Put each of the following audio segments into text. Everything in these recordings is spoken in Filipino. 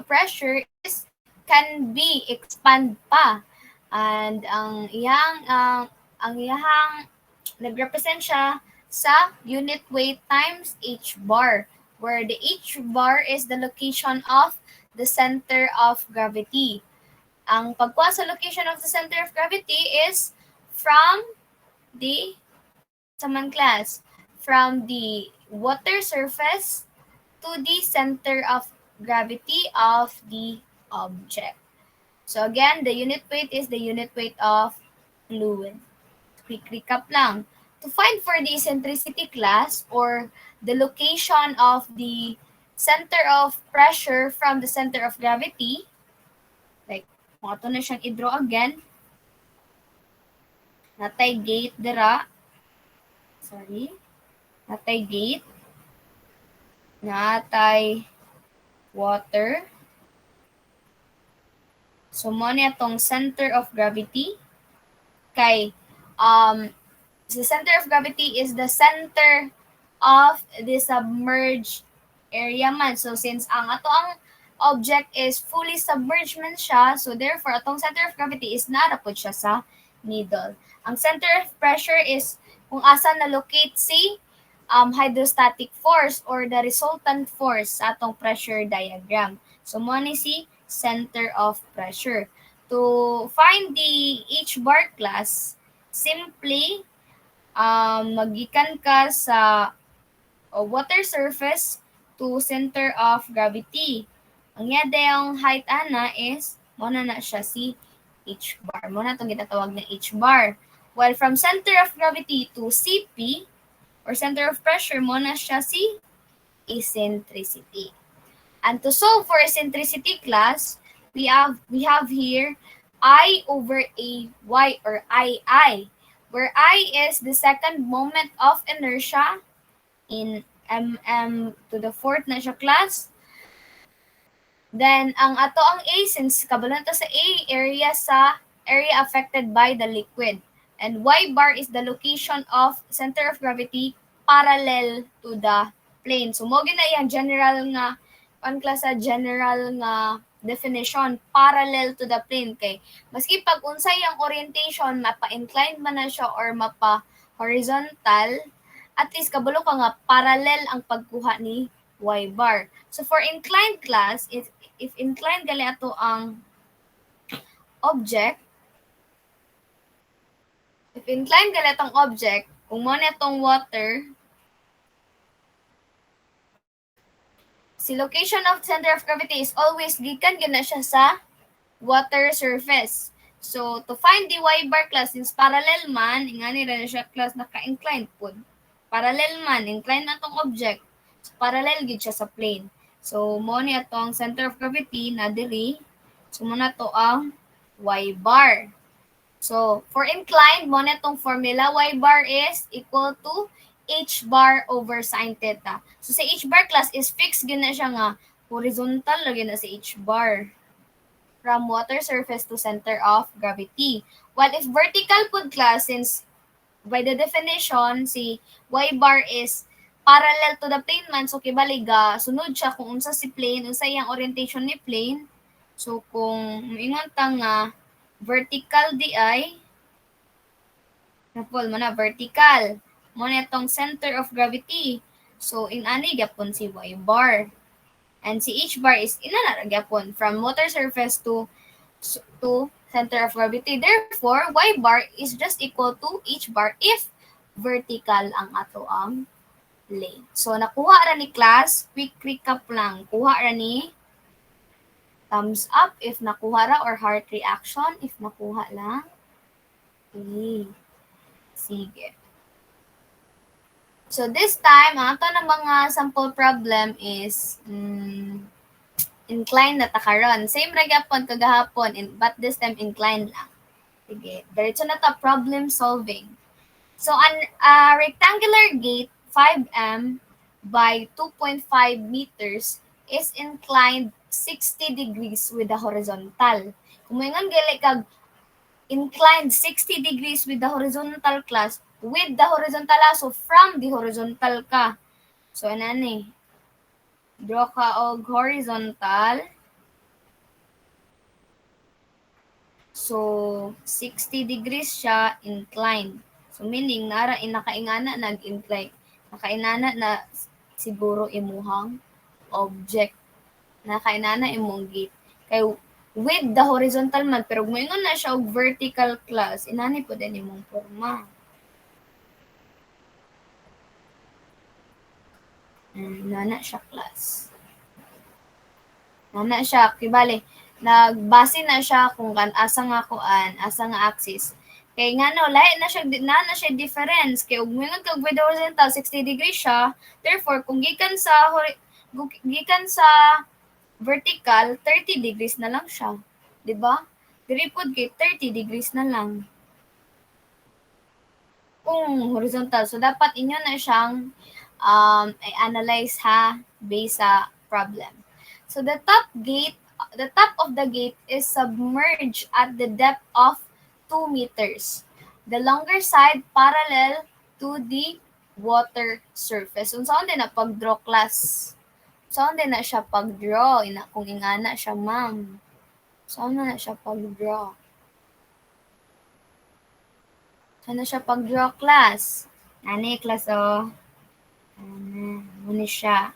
pressure is can be expand pa. And ang iyang nagrepresent siya sa unit weight times h bar, where the h bar is the location of the center of gravity. Ang pagkuha sa location of the center of gravity is from the saman class, from the water surface to the center of gravity of the object. So again, the unit weight is the unit weight of fluid. Quick recap lang. To find for the eccentricity class or the location of the center of pressure from the center of gravity, like, kung ato na siyang i-draw again, natay gate dira, natay gate, natay water. So, mo na itong center of gravity. Kay, the center of gravity is the center of the submerged area man. So, since ang object is fully submerged man siya, so therefore, atong center of gravity is narapod siya sa needle. Ang center of pressure is kung asa na-locate si hydrostatic force or the resultant force sa atong pressure diagram. So, mo ni si center of pressure. To find the H bar class, simply magikan ka sa water surface to center of gravity. Ang yadayang height ana is muna na siya si H bar. Muna itong gitatawag na H bar. While from center of gravity to CP or center of pressure, muna siya si eccentricity. And to solve for eccentricity class, we have here I over AY or II, where I is the second moment of inertia in to the fourth na siya class. Then, ang ato ang A, since kabalon to sa A, area affected by the liquid. And Y bar is the location of center of gravity parallel to the plane. So, mo gina yung general nga general nga definition, parallel to the plane. Kay maski pag unsay ang orientation, mapa-inclined man na siya or mapa-horizontal, at least kabalo ka nga parallel ang pagkuha ni Y bar. So for inclined class, if inclined gali ato ang object, kung mo na itong water, si location of center of gravity is always gikan gina siya sa water surface. So, to find the Y bar class, since parallel man, ingani rin siya class naka-inclined po. Parallel man, inclined na itong object. So, parallel gid siya sa plane. So, mo ni atong center of gravity na diri. So, mo na to ang Y bar. So, for inclined, mo na itong formula, Y bar is equal to H bar over sine theta. So, sa H bar class is fixed gina siya nga horizontal lagi na sa H bar from water surface to center of gravity. While if vertical pod class, since by the definition, si Y bar is parallel to the plane man, so kibaliga, sunod siya kung unsa si plane, unsa yung orientation ni plane. So, kung ingon ta nga vertical di ay, napol mo na vertical, mo na itong center of gravity. So, in ani gyapon si Y bar. And si H bar is inana gyapon from water surface to center of gravity. Therefore, Y bar is just equal to H bar if vertical ang ato ang plane. So, nakuha ra ni class, quick recap lang. Kuha ra ni thumbs up if nakuha ra or heart reaction if nakuha lang. Okay. Sige. So, this time, ang ato na mga sample problem is inclined na takaron. Same ra gyapon kagahapon, but this time inclined lang. Sige. Diretso na ta problem solving. So, a rectangular gate 5m by 2.5 meters is inclined 60 degrees with the horizontal. Kung moingon gali kag inclined 60 degrees with the horizontal class, with the horizontal so from the horizontal ka. So, anani? Draw ka og horizontal. So 60 degrees siya inclined. So meaning nara nakaingana nag-incline. Nakainana na siguro imuhang object. Nakainana imong gate. Kay with the horizontal man pero moingon na siya og vertical class, inani po din imong porma. Nana siya class. Nana siya, kibali, nagbase na siya kung asa nga kuan, asa nga axis. Kay nga no, lahi na siya, na siya difference. Kay ug mingon kag with the horizontal, 60 degrees siya. Therefore, kung gikan sa vertical, 30 degrees na lang siya. Di ba? Diri pod kay 30 degrees na lang. Kung horizontal. So, dapat inyo na siyang i-analyze ha, based sa problem. So, the top of the gate is submerged at the depth of 2 meters. The longer side parallel to the water surface. So, saan din na pag-draw class? Saan din na siya pag-draw? Kung ingana siya, ma'am. Saan na siya pag-draw? Saan na siya pag-draw class? Nani, class, oh. Muna siya.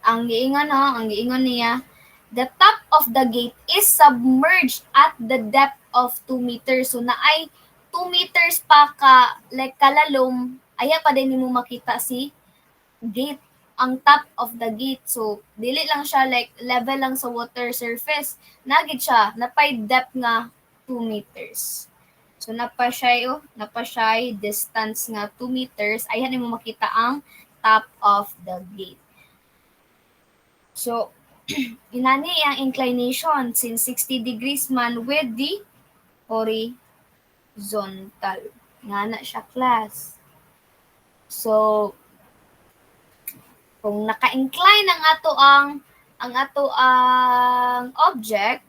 Ang giingon niya, the top of the gate is submerged at the depth of 2 meters. So, naay 2 meters pa ka, like kalalom, aya pa din mo makita si gate, ang top of the gate. So, dili lang siya like level lang sa water surface. Nagid siya, napay depth nga 2 meters. So, napa siya distance nga 2 meters. Ayan mo makita ang top of the gate. So, inani ang inclination since 60 degrees man with the horizontal. Nga na siya, class. So, kung naka-incline ang ato ang object,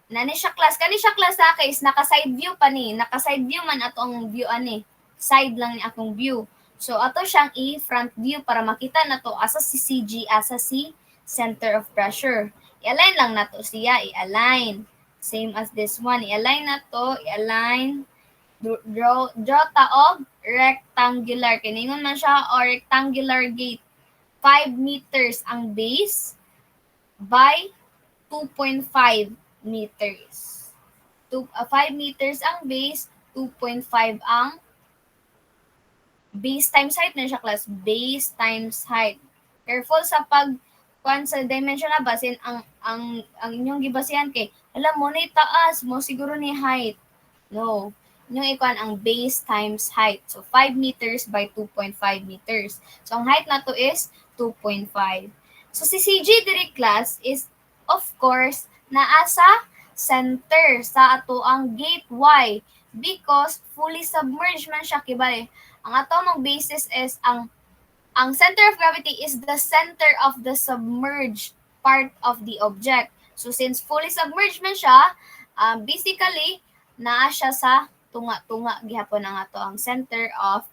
nani siya, class. Kani siya, class, sa is naka-side view pa ni. Naka-side view man ato ang view ani. Side lang ni akong view. So, ato siyang i-front view para makita na to asa si CG, asa si center of pressure. I-align lang na to siya. I-align. Same as this one. I-align na to. I-align. Draw ta og rectangular. Kiningon man siya o rectangular gate. 5 meters ang base by 2.5 meters. 5 meters ang base, 2.5 ang base times height na siya, class. Base times height. Careful sa sa dimension na basin ang inyong gibasihan kay alam mo ni taas mo siguro ni height. No. Inyong ikuan ang base times height. So 5 meters by 2.5 meters. So ang height na to is 2.5. So si CG diri, class, is of course naa sa center sa ato ang gate. Why? Because fully submerged man siya, kibali. Ang ato mong basis is ang center of gravity is the center of the submerged part of the object. So, since fully submerged man siya, basically, naa siya sa tunga-tunga gihapon ang ato ang center of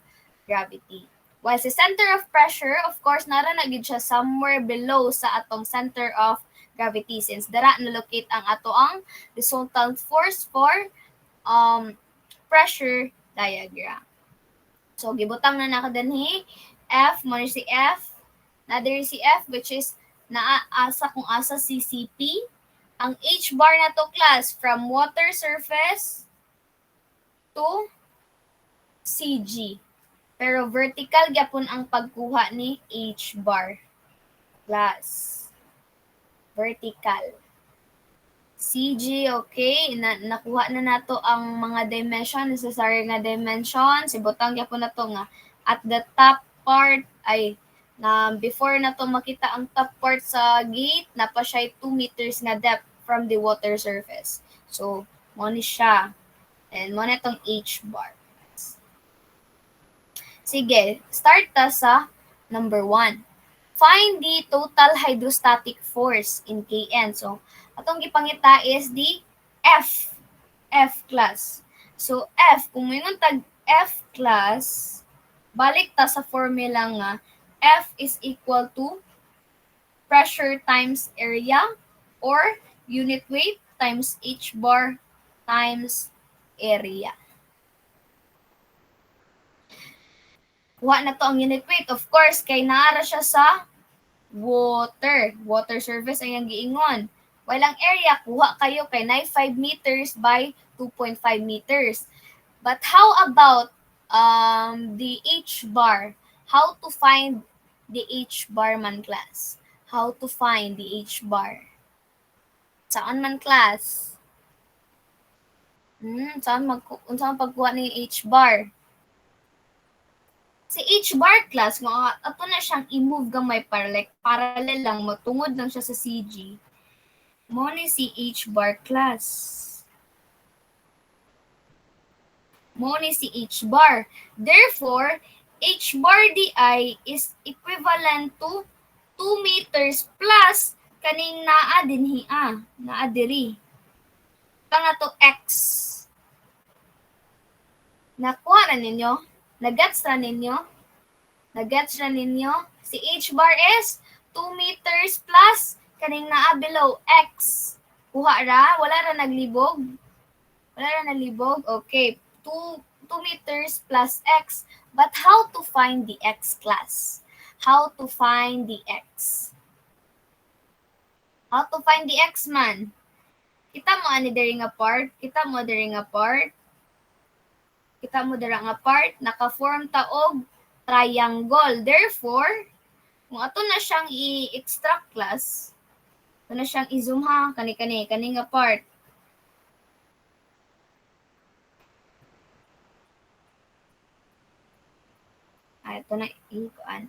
gravity. While sa center of pressure, of course, nara na gid siya somewhere below sa atong center of gravity since dara na-locate ang ato ang resultant force for pressure diagram. So, gibutang na naka dinhi. F, mo si F. Nadir si F, which is naasa kung asa si CP. Ang H bar na to, class, from water surface to CG. Pero vertical gyapon ang pagkuha ni H bar. Class. Vertical. CG, okay. Nakuha na nato ang mga dimension, necessary nga dimension. Sibutang gyapon na to nga at the top part ay na before na to makita ang top part sa gate, napa siya 2 meters nga depth from the water surface. So, mo ni siya. And mo na itong H bar. Sige, start ta sa number 1. Find the total hydrostatic force in Kn. So, atong gipangita is the F. F class. So, F, kung mayroon tag F class, balik ta sa formula nga F is equal to pressure times area or unit weight times h bar times area. Kuha na to ang unit weight. Of course, kay naara siya sa water. Water surface ay ang giingon. While ang area, kuha kayo kay 5 meters by 2.5 meters. But how about the H bar? How to find the H bar man, class? How to find the H bar? Saan man, class? Saan pagkuha ni H bar? Si H bar, class, kung ato na siyang i-move gamay parallel lang, matungod lang siya sa CG. Mo ni si H bar, class. Mo ni si H bar. Therefore, H bar di is equivalent to 2 meters plus kaning naa dinhi naa diri. Kanga to X. Nakuha na ninyo? Nagets na ninyo? Nagets na ninyo? Si H bar is 2 meters plus kaning naa below X. Kuha ra? Wala ra naglibog? Wala ra naglibog? Okay. 2 meters plus X. But how to find the X, class? How to find the X? How to find the X, man? Kita mo ani diri nga part? Kita mo diri nga part? Kita mo diri nga part? Naka-form ta og triangle. Therefore, kung ato na siyang i-extract, class, ato na siyang i-zoom ha, kani nga part. Ito na i-kuan.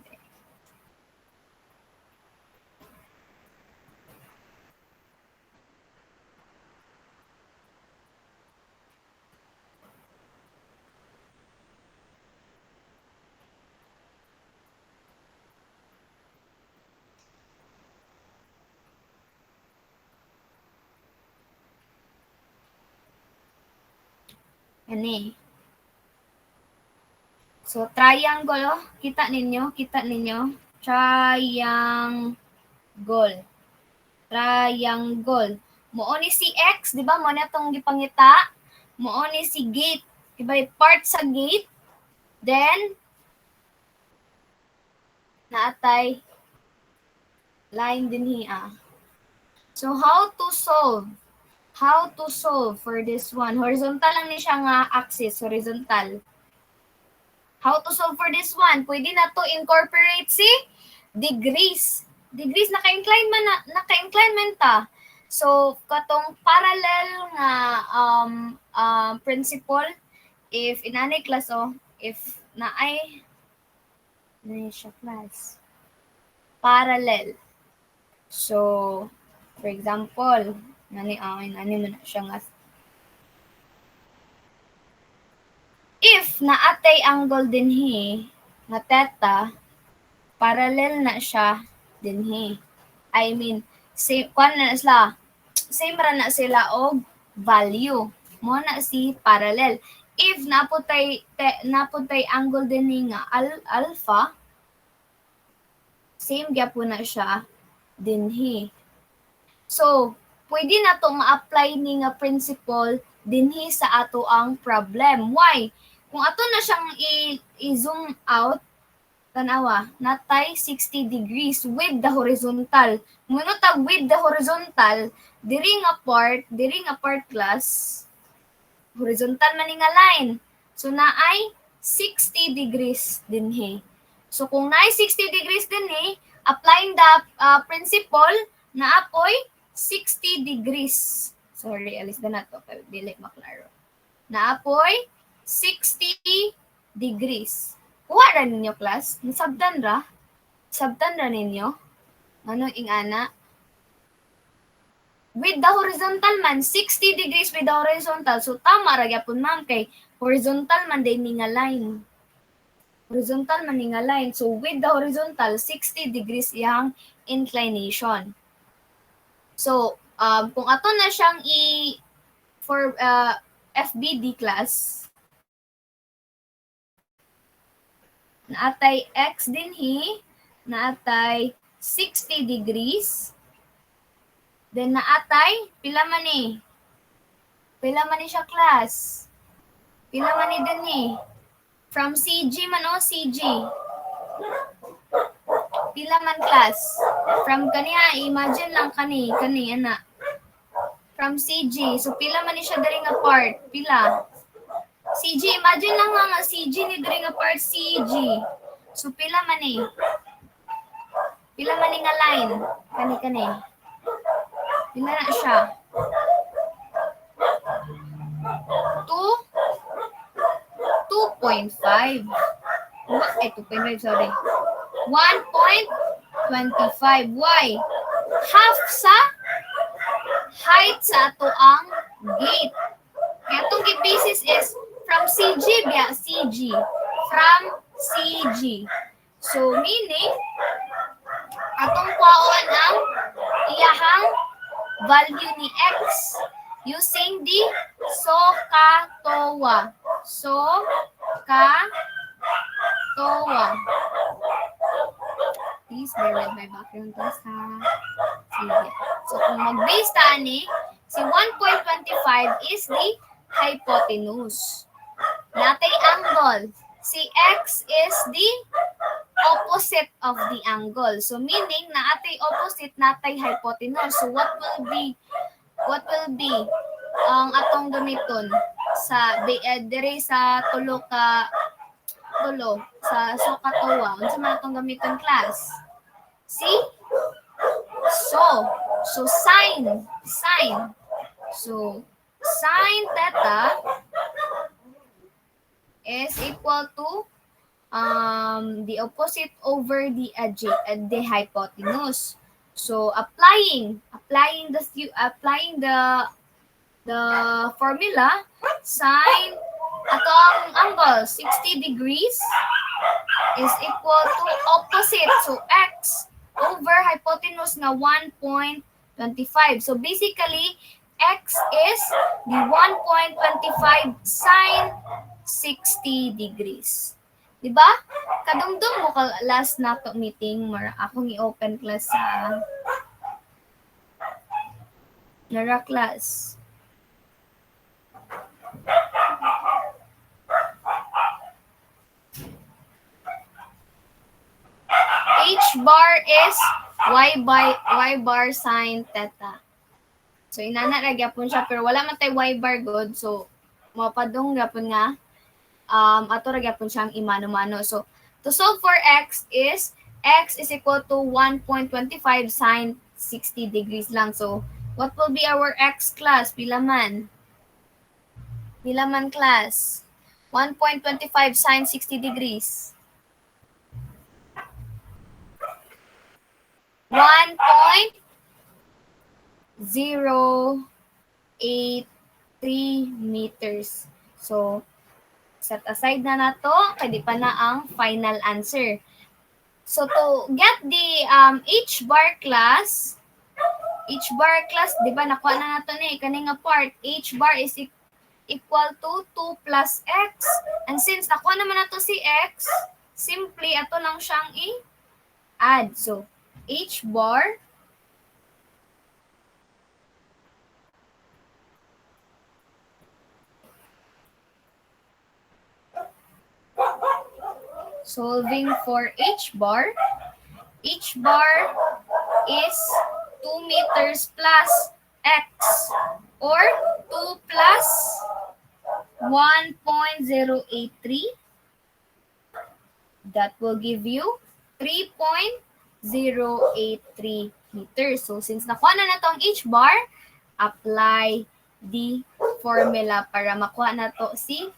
Ani. So, triangle, oh. Kita ninyo? Triangle. Triangle. Mao ni si X, di ba? Mo na itong gipangita. Mao ni si gate. Diba, part sa gate. Then, naatay line din hiya. So, how to solve? How to solve for this one? Horizontal lang ni siya nga axis. Horizontal. How to solve for this one? Pwede na to incorporate si degrees. Degrees, naka-incline man ta. So, katong parallel nga principle, if inanay class, if naay, siya class, parallel. So, for example, nani mo na siya nga. If naatay angle dinhi nga theta, parallel na siya dinhi. I mean, same ra na sila og value. Mo na si parallel. If naputay angle dinhi nga alpha, same gyapon na siya dinhi. So, pwede na to ma-apply ni nga principle dinhi sa ato ang problem. Why? Kung ato na siyang i-zoom out, tanawa, natay 60 degrees with the horizontal. Ngunit with the horizontal, diri nga part, class, horizontal man nga line. So naay 60 degrees dinhi. So kung naay 60 degrees dinhi, applying the principle na apoy 60 degrees. Sorry, alis na to kay dili maklaro. Na apoy 60 degrees. Kuha ra ninyo, class? Nasabtan ra? Sabtan ra ninyo? Ano ingana? With the horizontal man, 60 degrees with the horizontal. So, tama ra gyapon, ma'am, kay horizontal man din nga line. Horizontal man nga line. So, with the horizontal, 60 degrees iyang inclination. So, kung ato na siyang for FBD, class, naatay X dinhi, naatay 60 degrees. Then naatay, pila man ni? Pila man ni siya class? Pila man ni din ni? From CG man o, CG. Pila man class? From kaniya, imagine lang kani, ana. From CG. So, pila man ni siya diri nga part? Pila? CG, imagine lang nga CG ni diri nga part CG. So, pila man ni? Pila man ni nga line? Kani. Pila na siya? 2.5. Ay, 2.5, sorry. 1.25. Why? Half sa height sa ato ang gate. Kaya itong gate basis is from CG, biya, CG. From CG. So, meaning, atong kwaon ang iyahang value ni X using the SOHCAHTOA. SOHCAHTOA. Please bear with my background class, ha? Sige. So, kung mag-base tani, si 1.25 is the hypotenuse. Natay angle. Si X is the opposite of the angle. So, meaning, naatay opposite, natay hypotenuse. So, what will be ang atong gamiton sa dire sa tulo sa SOHCAHTOA? Unsa man atong gamiton class? See? So sine. So sine theta is equal to the opposite over the hypotenuse. So applying the formula, sine atong angle 60 degrees is equal to opposite. So x over hypotenuse na 1.25. So basically, x is the 1.25 sine 60 degrees. Diba? Kadumdum mo ka last nato meeting, mara akong i-open class sa Nara class. H bar is y bar sine theta. So inana ra gyapon siya pero wala man tay y bar god, so mapadong gyapon nga ato ra gyapon siyang imano-mano. So to solve for x is equal to 1.25 sine 60 degrees lang. So what will be our x class? Pila man class? 1.25 sine 60 degrees. 1.083 meters. So, set aside na nato, kaya di pa na ang final answer. So, to get the H bar class, di ba, nakuha na nato na kaning nga part. H bar is equal to 2 plus x. And since nakuha naman nato si x, simply, ato lang siyang i-add. So, H bar solving for H bar is 2 meters plus x or 2 plus 1.083. That will give you 3.083 meters. So, since nakuha na nato ang H bar, apply the formula para makuha na to si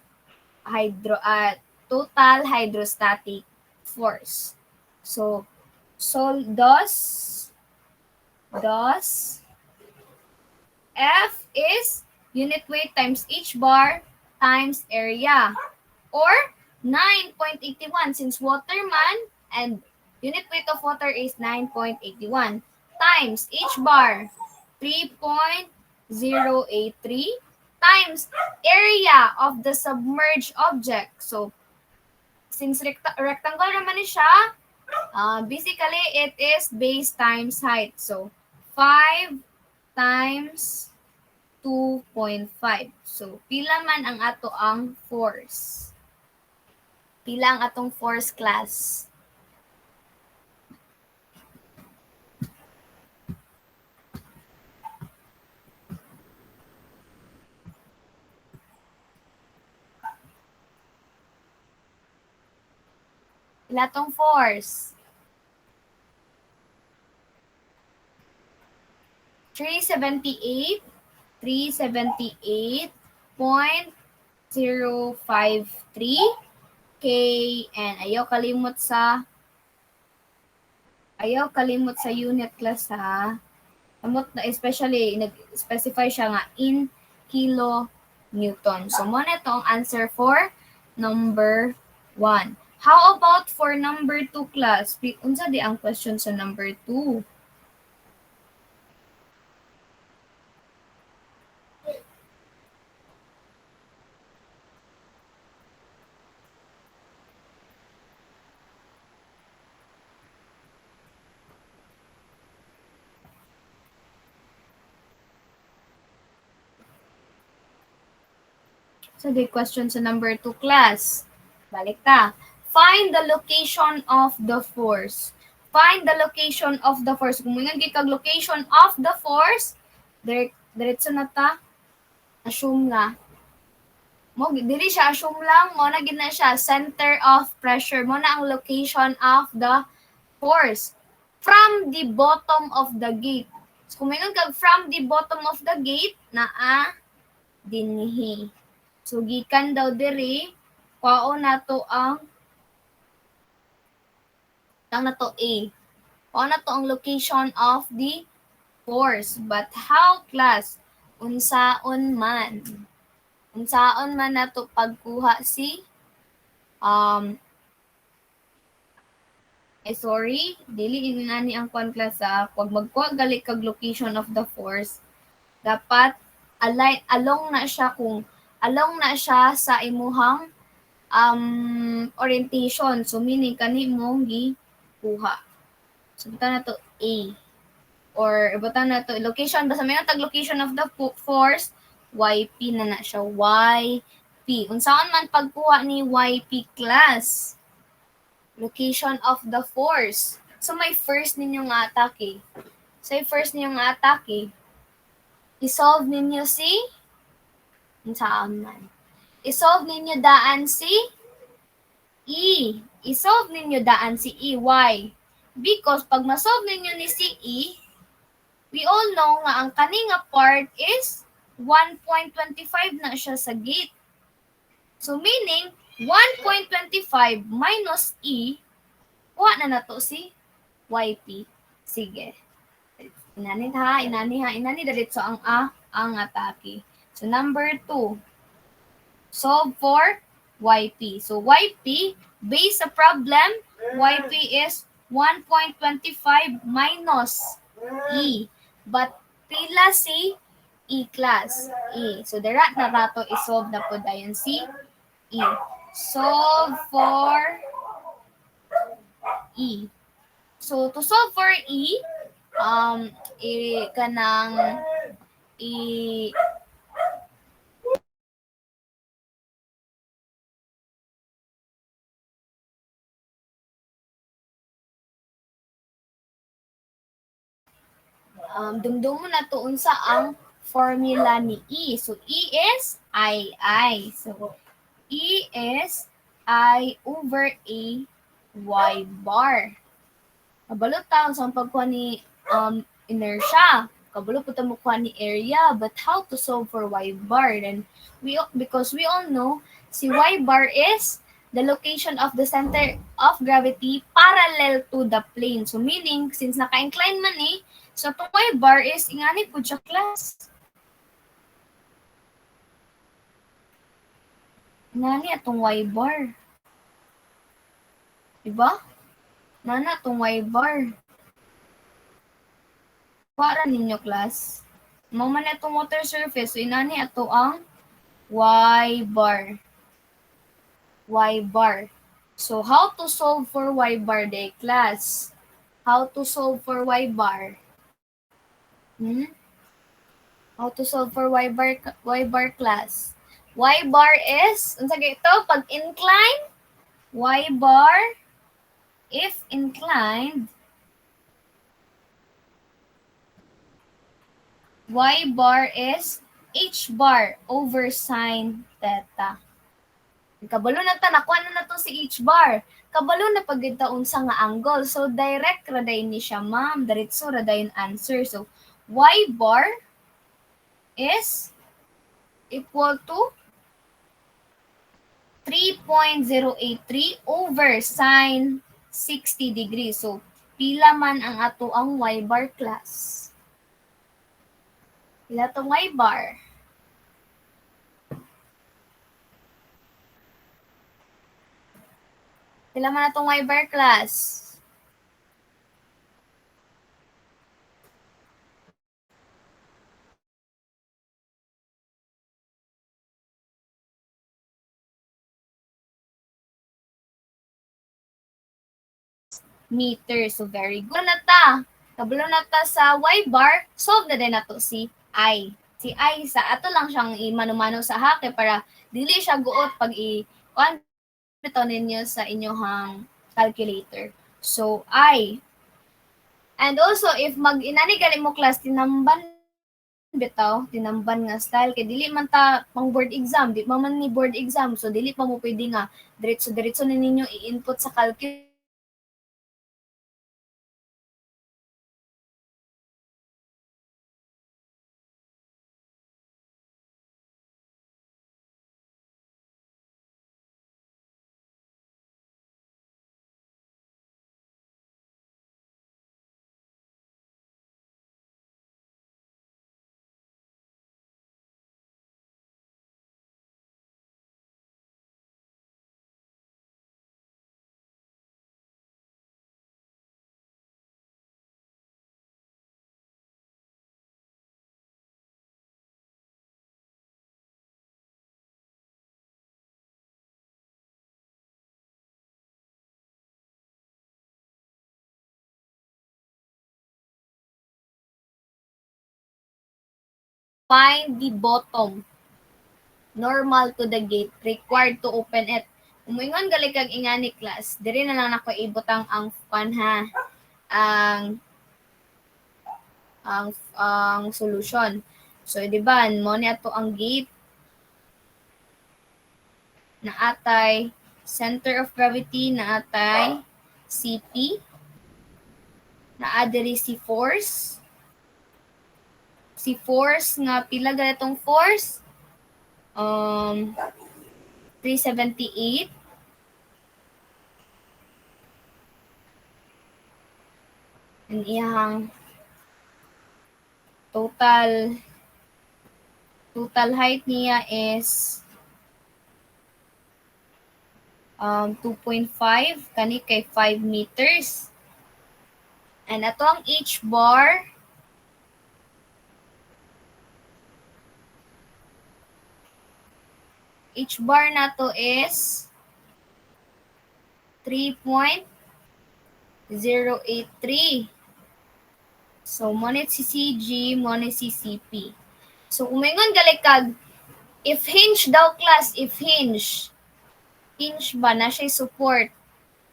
total hydrostatic force. So thus F is unit weight times H bar times area, or 9.81 since water man and unit weight of water is 9.81 times H bar 3.083 times area of the submerged object. So since rectangle naman siya, basically it is base times height. So 5 times 2.5. So, pila man ang ato ang force? Pila ang atong force, class? Pila tong force? 378, 378.053 K, and ayaw kalimot sa unit, class, ha. Amot na, especially nag-specify siya nga in kilo Newton. So mo na ang answer for number 1. How about for number 2, class? Unsa di ang question sa number 2? So, the question sa number 2, class. Balik ka. Find the location of the force. Find the location of the force. Kung mga kag location of the force, diretso na ta. Assume nga. Dili siya assume lang. Mo na gina siya. Center of pressure. Mo na ang location of the force. From the bottom of the gate. So, kung mga kag from the bottom of the gate, naa dinhi. So, gikan daw diri, kwao na to ang na to A. Kwao na to ang location of the force. But how, class? Unsaon man? Unsaon man na to pagkuha si sorry, dili inani ang kwan, class, ha. Pag magkuha gali kag location of the force, dapat along na siya sa imuhang orientation. So, meaning, kani mong gikuha. So, buta na to A. Or, buta na to location. Basta may tag location of the force, YP na siya. YP. Unsaon man pagkuha ni YP, class? Location of the force. So, may first ninyo nga atake. I-solve ninyo si saan man. I-solve ninyo daan si E. I-solve ninyo daan si E. Why? Because pag ma-solve ninyo ni si E, we all know nga ang kaninga part is 1.25 na siya sa gate. So meaning, 1.25 minus E, kuha na to si YP. Sige. Inani diretso ang atake. So, number 2. Solve for YP. So, YP, base sa problem, YP is 1.25 minus E. But, pila si E, class? E. So, dirat na rato isolve na po dayon si E. Solve for E. So, to solve for E, dumdum mo na to unsa ang formula ni E. So, E is I. So, E is I over A Y bar. Kabalo ta sa pagkuha ni inertia. Kabalo po mo kuha ni area. But how to solve for Y bar? Then, because we all know, si Y bar is the location of the center of gravity parallel to the plane. So, meaning, since naka-incline man so itong Y bar is ingani po siya, class. Ingani atong Y bar. Diba? Nana itong Y bar. Para ninyo, class. Mama na itong water surface. So, inani ato ang Y bar. Y bar. So, how to solve for Y bar day, class? How to solve for Y bar? How to solve for y bar class. Y bar is, unsa ito? Pag incline, y bar, if inclined, y bar is h bar over sine theta. Kabalo na ta, nakuha na to si h bar. Kabalo na pag unsa nga angle. So, direct ra dayon ni siya, ma'am. Diretso ra dayon answer. So, y bar is equal to 3.083 over sine 60 degrees. So, pila man ang ato ang y bar class? Pila tong y bar? Pila man atong y bar class? Meter. So, very good na ta. Kabalo na ta sa y bar, solve na din nato si I. Si I, sa ato lang siyang imano-mano sa hake para dili siya guot pag i-kuan bitaw ninyo sa inyong calculator. So, I. And also, if mag-inani gali mo class, tinamban nga style kay dili man ta pang board exam, di man ni board exam, so dili pa mo pwede nga diretso na ninyo i-input sa calculator. Find the bottom normal to the gate required to open it. Umuingon gali kag ingani class, diri na lang nako ibutang ang ang solution. So di ba mo ni ato ang gate na atay center of gravity na atay CP na diri si force nga pila ganitong force 378 and iyang total height niya is 2.5 kani kay 5 meters. And ato ang H bar nato is 3.083. So, mo ni si CG, mo ni si CP. So, umingon gali kag if hinge daw class, if hinge ba na siya support.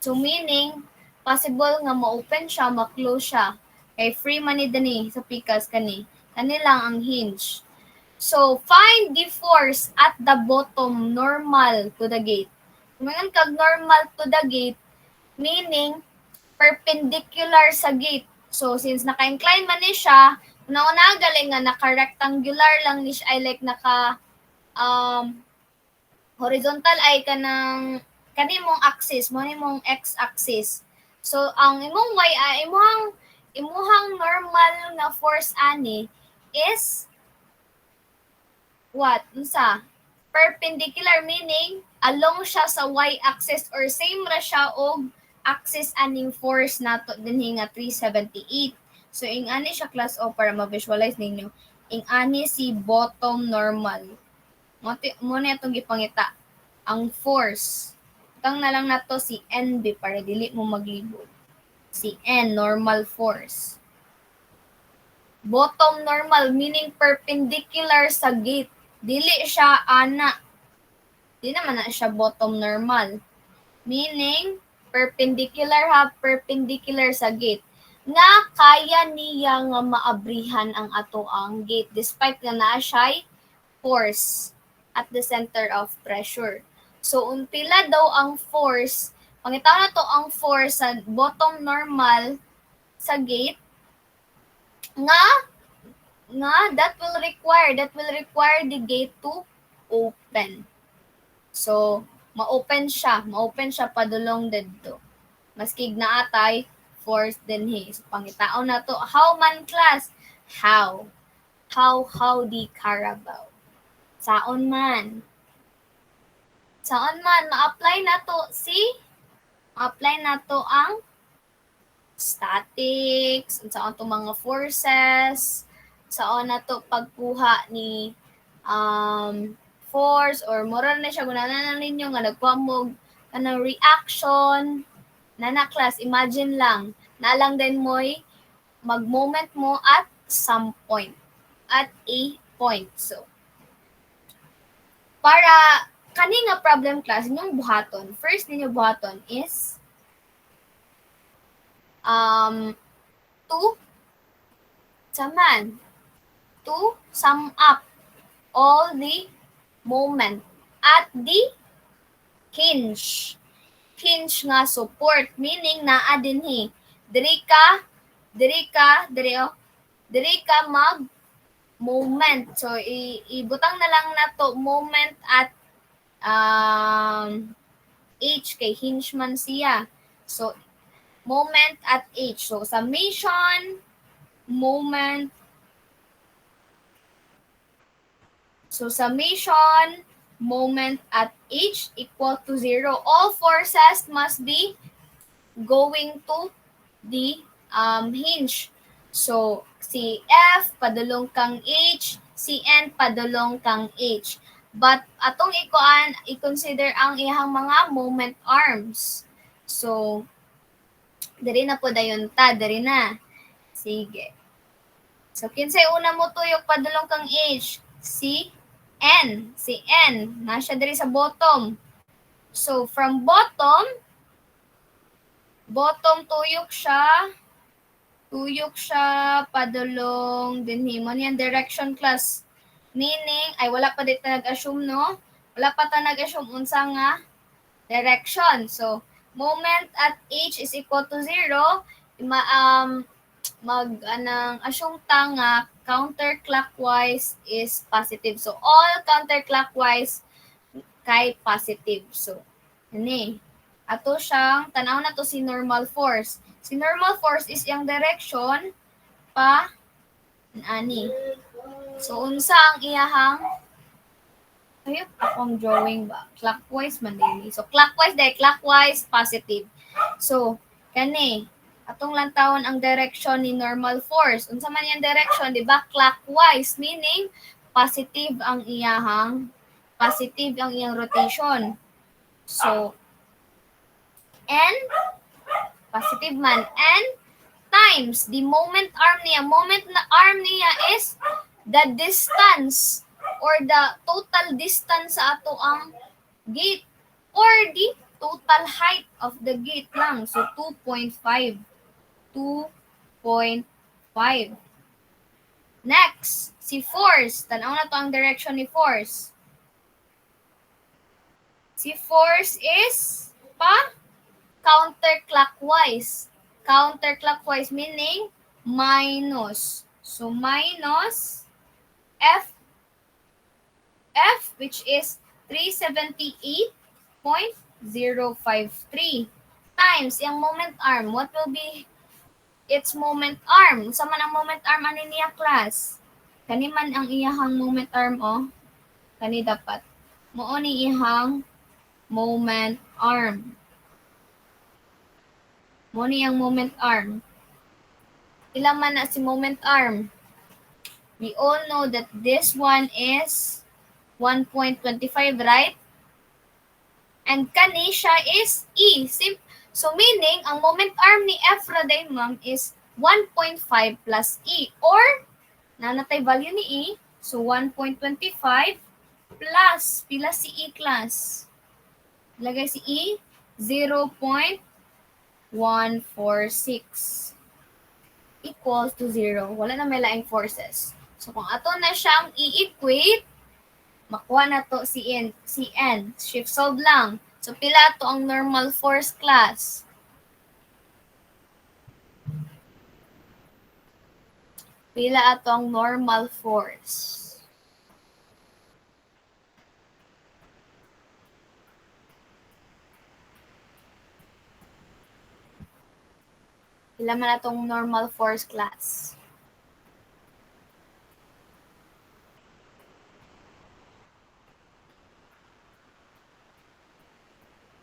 So, meaning, possible nga ma-open siya, ma-close siya. Kay free man ni dani sa pikas kani. Kani lang ang hinge. So, find the force at the bottom normal to the gate. Kumingan kag normal to the gate, meaning perpendicular sa gate. So, since naka-incline man ni siya, una-una galing nga naka-rectangular lang ni siya, ay like horizontal ay kanimong axis, mo nimong x-axis. So, ang imong imuhang normal na force ani is what? Unsa? Perpendicular meaning along siya sa y-axis or same ra siya og axis aning force nato dinhi nga 378. So ing ani siya class O para ma-visualize ninyo. Ing ani si bottom normal. Mo na itong gipangita. Ang force. Tang na lang nato si NB para dili mo maglibot. Si N normal force. Bottom normal, meaning perpendicular sa gate. Dili siya ana. Di naman na siya bottom normal. Meaning, perpendicular sa gate. Nga kaya niya nga maabrihan ang ato ang gate despite nga naa siya force at the center of pressure. So, umpila daw ang force, pangitaw na to ang force sa bottom normal sa gate, nga that will require the gate to open. So, ma-open siya padulong didto. Maski naatay force din he. So, pangitaon na to, how man class? How the Carabao. Saon man ma-apply na to ang statics, saan to mga forces, saan na to pagkuha ni force or moral na siya gunanan ninyo nga nagpamog kanang reaction na class. Imagine lang na lang din mo'y mag-moment mo at some point, at a point. So para kani nga problem class inyong buhaton, first ninyo buhaton is to sum up all the moment at the hinge nga support, meaning naa dinhi diri ka mag moment. So ibutang na lang nato moment at h kay hinge man siya. So moment at h. So summation moment. So summation moment at h equal to 0. All forces must be going to the hinge. So si F padulong kang H, si N padulong kang H. But atong i-consider ang ihang mga moment arms. So diri na po dayon ta, diri na. Sige. So kinsay una mo tuyok padulong kang H? Si N. Nasya diri sa bottom. So from bottom tuyok siya padulong dinhi mo niyan direction class. Meaning ay wala pa dito nag-assume no. Wala pa ta nag-assume unsa nga direction. So moment at h is equal to 0. Assume ta nga counterclockwise is positive. So all counterclockwise kay positive. So ani ato siyang tanaw na to si normal force. Si normal force is yung direction pa ani. So unsa ang iyahang ayop akong drawing ba? Clockwise man din. So clockwise positive. So kani atong lantawon ang direction ni normal force. Unsa man yung direction, di ba? Clockwise, meaning positive ang iyang rotation. So n positive man, n times the moment arm niya. Moment na arm niya is the distance or the total distance sa ato ang gate or the total height of the gate lang. So 2.5. Next, si force. Tanaw na to ang direction ni force. Si force is counterclockwise. Counterclockwise meaning minus. So minus F which is 378.053 times yung moment arm. What will be its moment arm? Sa man ang moment arm ani niya class? Kani man ang iyahang moment arm Kani dapat. Mao ni iyahang moment arm. Mo ni ang moment arm. Ilan man na si moment arm? We all know that this one is 1.25, right? And kani siya is E. So meaning, ang moment arm ni F raday ma'am is 1.5 plus E or Nanatay value ni E. So, 1.25 plus, pila si E class? Lagay si E, 0.146 equals to 0. Wala na may laing forces. So, kung ato na siyang i-equate, makuha na to si N. Shift solve lang. So, pila to ang normal force class? Pila ato ang normal force? Pila man atong normal force class?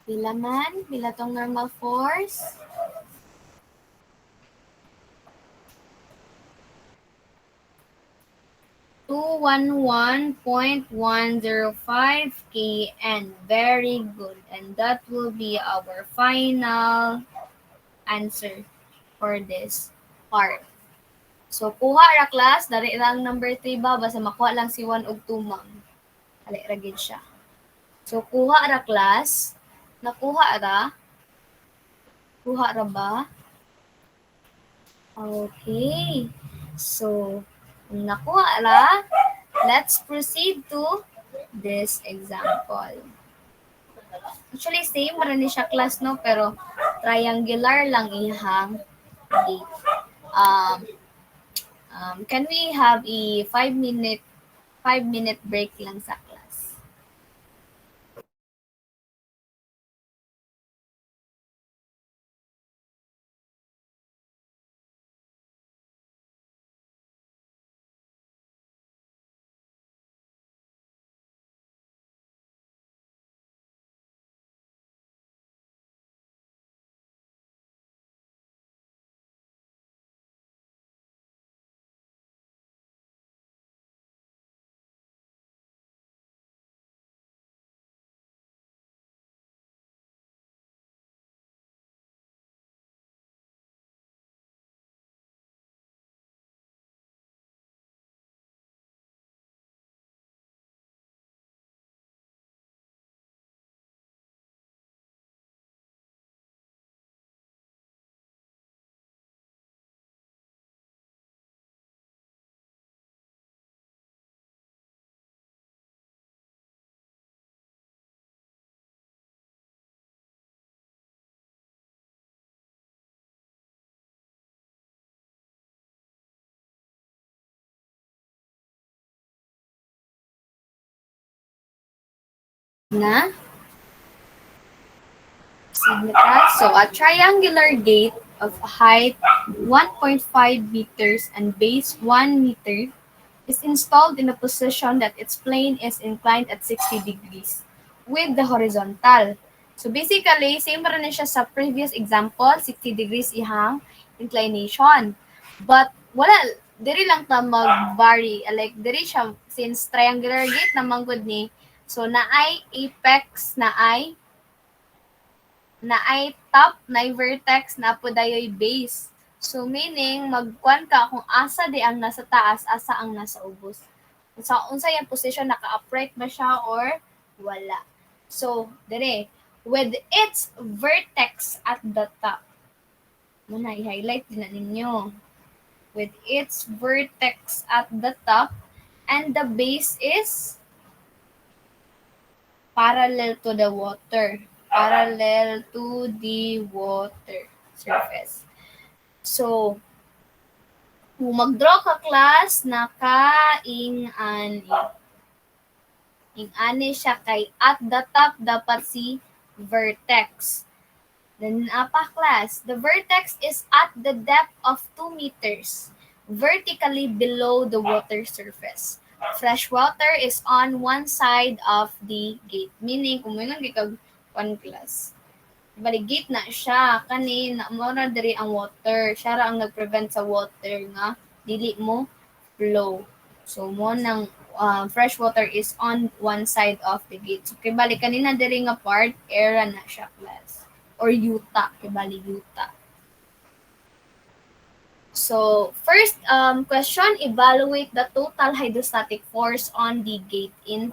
Pila man? Pila tong normal force? Two 111.105 kN. Very good. And that will be our final answer for this part. So, kuha ra class, dari lang number 3 ba, basta makuha lang si 1 og 2 ma'am. Ali ra gid siya. So, kuha ra class, nakuha ra, kuha ra ba? Okay. So, kung nakuha ra, let's proceed to this example. Actually, same ra ni siya class, no? Pero, triangular lang ihang gate. Can we have a 5-minute break lang sa class? Na? So, a triangular gate of height 1.5 meters and base 1 meter is installed in a position that its plane is inclined at 60 degrees with the horizontal. So basically, same pa rin siya sa previous example, 60 degrees ihang inclination. But wala, diri lang ta mag-vary. Like, diri siya, since triangular gate naman good ni, so naay apex, naay top, naay vertex, na po dayoy base. So meaning magkuan ka kung asa di ang nasa taas, asa ang nasa ubos. Sa unsa yung position, naka-upright ba siya or wala. So dire, with its vertex at the top. Muna i-highlight din na ninyo. With its vertex at the top and the base is parallel to the water. Parallel to the water surface. So, kung mag-draw ka class, naka-ing-ani. Ing-ani siya kay at the top dapat si vertex. Then, apa class? The vertex is at the depth of 2 meters, vertically below the water surface. Fresh water is on one side of the gate. Meaning, kung may nang one class, baligit na siya kanin na mo na diri ang water, siya ra ang nagprevent sa water nga dili mo flow. So mo nang fresh water is on one side of the gate. So kibali kanina diri nga part era na siya class or yuta, kibali yuta. So, first question, evaluate the total hydrostatic force on the gate in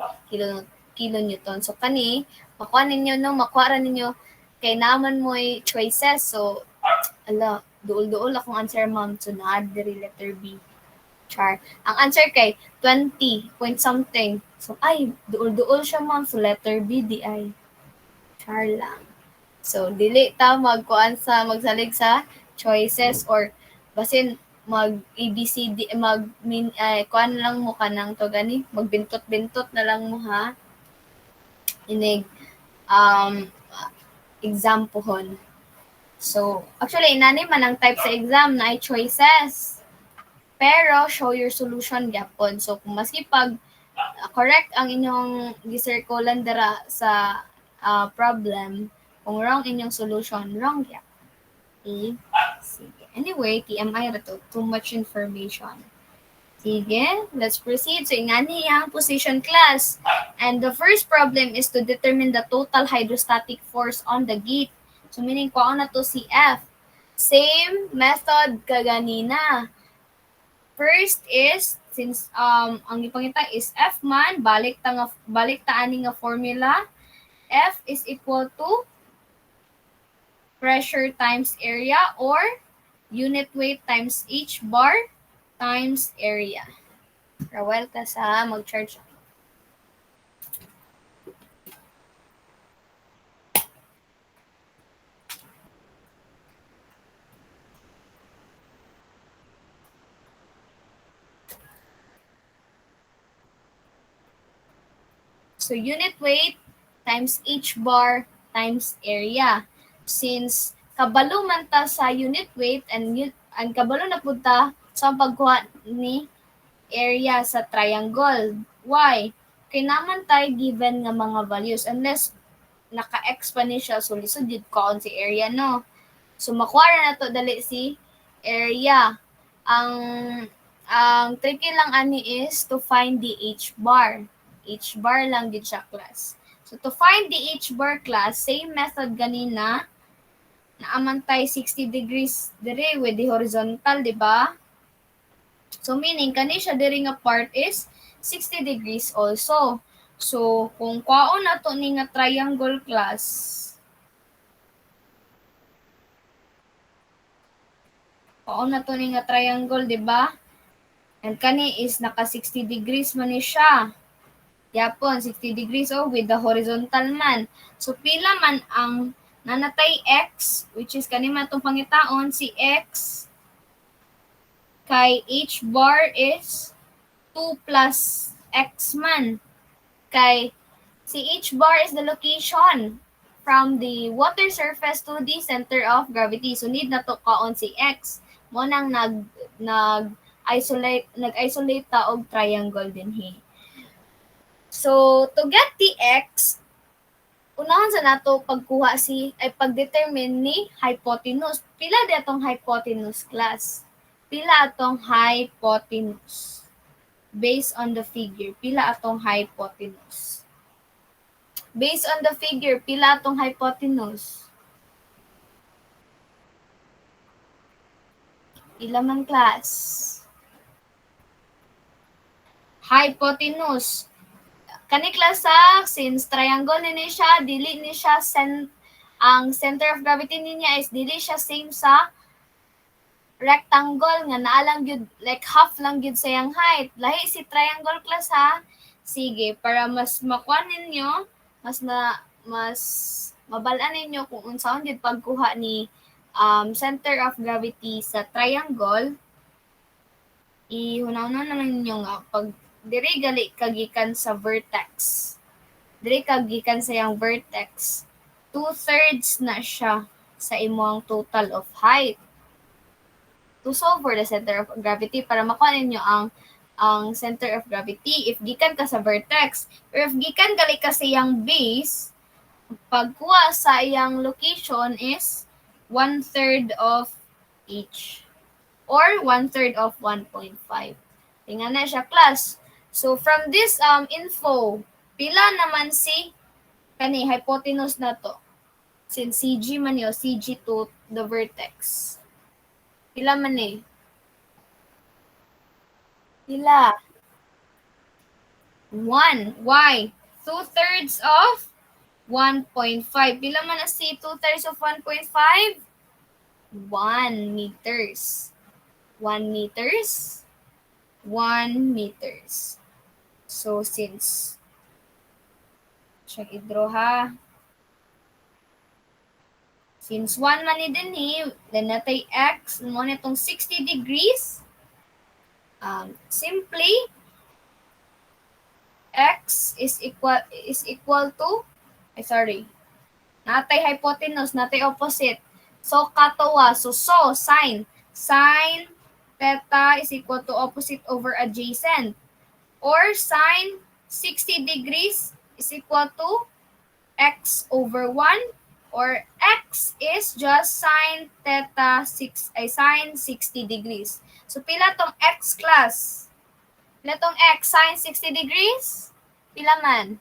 kilonewton. So, kani, makuha ninyo, no, makuha ninyo, kay naman mo choices. So, duol-duol akong answer, ma'am. So, naad diri letter B. Char. Ang answer kay 20 point something. So, ay, duol-duol siya, ma'am. So, letter B, di ay. Char lang. So, dili ta magsalig sa choices or basin mag ABCD kuan lang mo kanang to gani magbintot-bintot na lang mo ha inig exam pohon. So, actually inani man ang type sa exam na ay choices. Pero show your solution gyapon. So, kung maski pag correct ang inyong gisirkulan dira sa problem, kung wrong inyong solution, wrong gyapon. Okay? Sige. Anyway, TMI ra to. Too much information. Sige, let's proceed. So, ingani ang position class. And the first problem is to determine the total hydrostatic force on the gate. So, meaning, kuha na to si F. Same method kaganina. First is, since ang ipangita is F man, balik ta ani nga formula. F is equal to pressure times area or unit weight times each bar times area. Rawel ka sa mag-charge. So unit weight times each bar times area. Since kabalo man ta sa unit weight and ang kabalo na pud ta sa pagkuha ni area sa triangle. Why? Kay naman tayo given nga mga values unless naka-exponential so lisod jud ko si area no. So makuha na to dali si area. Ang tricky lang ani is to find the H bar. H bar lang gid siya class. So to find the H bar class, same method ganina, naamantay 60 degrees dire with the horizontal, di ba? So meaning kani siya diri nga part is 60 degrees also. So kung kwaon nato ni nga triangle class, kwaon nato ni nga triangle, di ba? And kani is naka 60 degrees man ni siya. Yapon, 60 degrees with the horizontal man. So, pila man ang nanatay x, which is kanima itong pangitaon, si x kay h bar is 2 plus x man. Kay si h bar is the location from the water surface to the center of gravity. So, need na to kaon si x. Mo nang nag-isolate ta og triangle din he. So, to get the x, unahon sa nato pagkuha pagdetermine ni hypotenuse. Pila di atong hypotenuse class? Pila atong hypotenuse? Based on the figure, pila atong hypotenuse? Based on the figure, pila atong hypotenuse? Pila man class? Hypotenuse. Kani klasa, since triangle ni siya, dili ni siya ang center of gravity niya is dili siya same sa rectangle nga naa lang gyud like half lang gyud sayang height. Lahi si triangle class ha. Sige, para mas makuha ninyo, mas mabalaan ninyo kung unsaon gyud pagkuha ni center of gravity sa triangle. Ihunaw-hunaw na lang ninyo nga pag diri gali kagikan sa vertex. Diri kagikan sa yang vertex. 2/3 na siya sa imong total of height. To solve for the center of gravity para makuha ninyo ang center of gravity if gikan ka sa vertex. Or if gikan gali ka sa yang base, pagkuha sa iyang location is 1/3 of each or 1/3 of 1.5. Tingnan na siya class. So from this info, pila naman si kani hypotenuse na to? Since CG man yo, CG to the vertex. Pila man eh? Pila? 1. Why? 2/3 of 1.5. Pila man na si 2/3 of 1.5? 1 meters. 1 meters. 1 meters. So, since, check i-draw ha. Since 1 man ni din then natay x, mo na itong 60 degrees. Simply, x is equal to, natay hypotenuse, natay opposite. So, katawa. So, sine theta is equal to opposite over adjacent. Or sine 60 degrees is equal to x over 1. Or x is just sine theta sine 60 degrees. So, pila tong x class? Pila tong x sine 60 degrees? Pila man?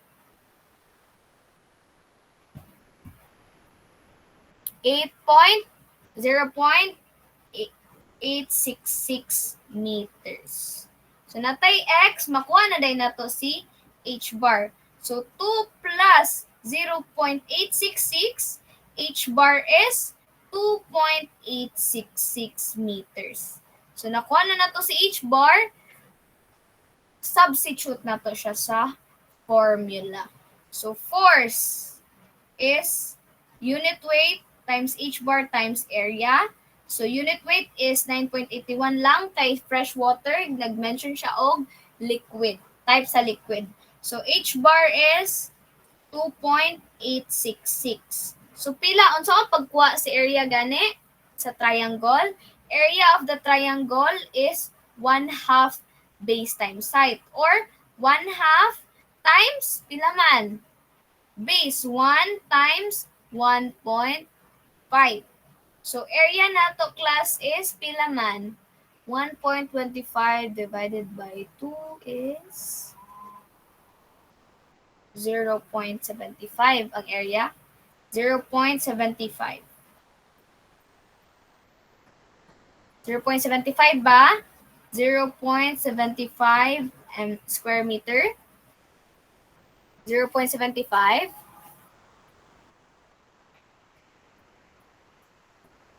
8.0.866 meters. So, natay x, makuha na day nato si h bar. So, 2 plus 0.866, h bar is 2.866 meters. So, nakuha na nato si h bar, substitute nato siya sa formula. So, force is unit weight times h bar times area. So, unit weight is 9.81 lang kay fresh water. Nag-mention siya og liquid, type sa liquid. So, h bar is 2.866. So, pila, unsa ang pagkuha sa area gani sa triangle? Area of the triangle is 1/2 base times height, or 1/2 times, pila man? Base, 1 times 1.5. So, area nato class is pila man? 1.25 divided by 2 is 0.75 ang area. 0.75. 0.75 ba? 0.75 square meter. 0.75.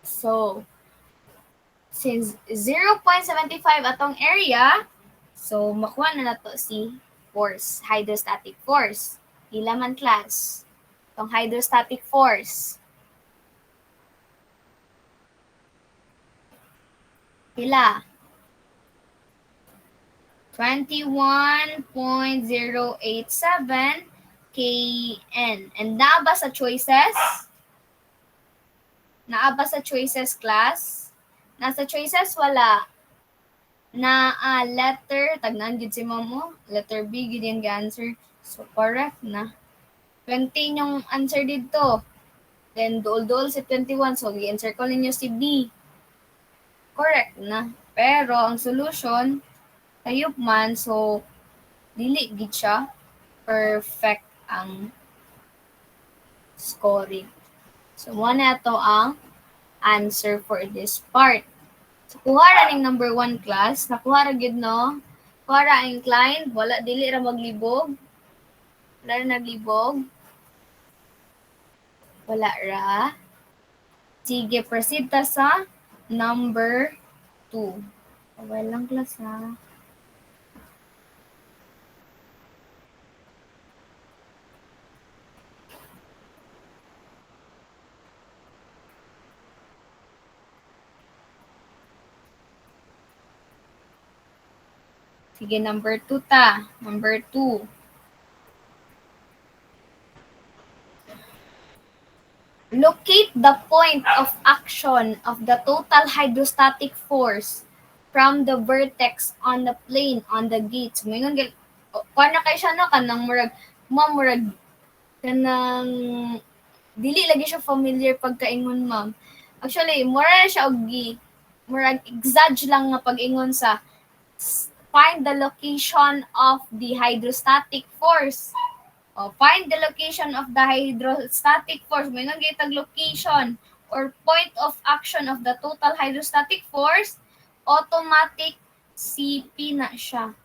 So, since 0.75 atong area, so makuha na nato si force, hydrostatic force. Pila man class? Itong hydrostatic force. Pila? 21.087 kN. And naa ba sa choices? Naa ba sa choices class? Nasa choices wala. Na letter, tagnan gid si mamo, letter B gid yung answer. So correct na. 20 yung answer dito. Then duol-duol si 21, so i-answer ko ninyo si B. Correct na. Pero ang solution kayop man, so dili gid siya perfect ang scoring. So mo na ito ang answer for this part. So, kuha ra ning number 1 class. Nakuha ra gyud no? Kuha ra inclined. Wala, dili ra maglibog. Wala ra naglibog. Wala ra. Sige, proceed ta sa number 2. Okay lang class ha. Sige, number 2 ta. Number 2. Locate the point of action of the total hydrostatic force from the vertex on the plane on the gate. So, may nga, na kayo siya no, kanang murag, kanang, dili lagi siya familiar pagkaingon ma'am. Actually, mura siya og murag exage lang nga pag-ingon sa find the location of the hydrostatic force. Find the location of the hydrostatic force. May nga gitag location or point of action of the total hydrostatic force. Automatic CP na siya.